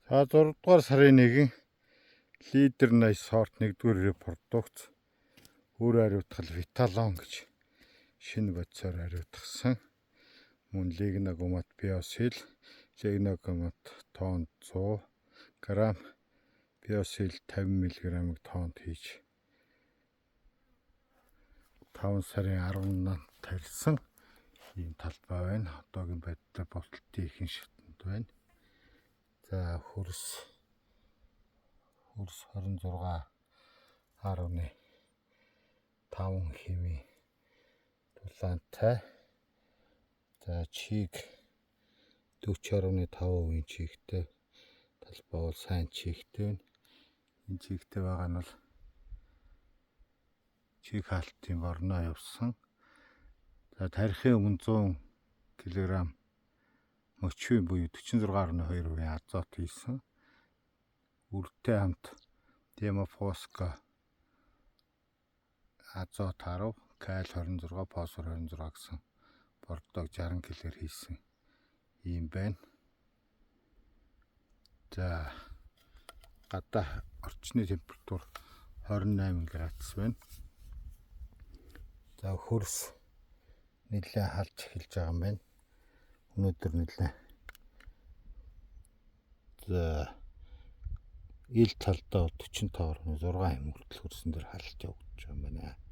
За 6 дугаар сарын 1 лидер 80 сорт 1-р репродукц өөр хариуцгал Виталон гэж шинэ бодисоор хариуцсан. Мөн лигногомат биосил, лигногомат тонн 100 г, биосил 50 мг-ыг тоннд хийж 5 сарын 10-над тарьсан ийм талбай байна. Одоогийн байдлаар болтолтын ихэнх шатнд байна. За хөрс 26.5 хэмээн дулаантай. За чиг 40.5% чигтэй талбай бол сайн чигтэй байна. Энэ чигтэй байгаа нь бол чиг хаалтын борноо явсан. За тарихын өмнө 100 кг мөчвийн буюу 46.2% азот хийсэн. Үрдтэй хамт демофоско азот 10, кал 26, фосфор 26 гэсэн бордог 60 кг хийсэн юм байна. За гадаа орчны температур 28 градус байна. За хөрс нэлээд халж эхэлж байгаа юм байна. Өнөөдөр нэлээд за ил талдаа 45.6 хэм хүртэл хөрсөн дээр халж явагдаж байгаа юм байна.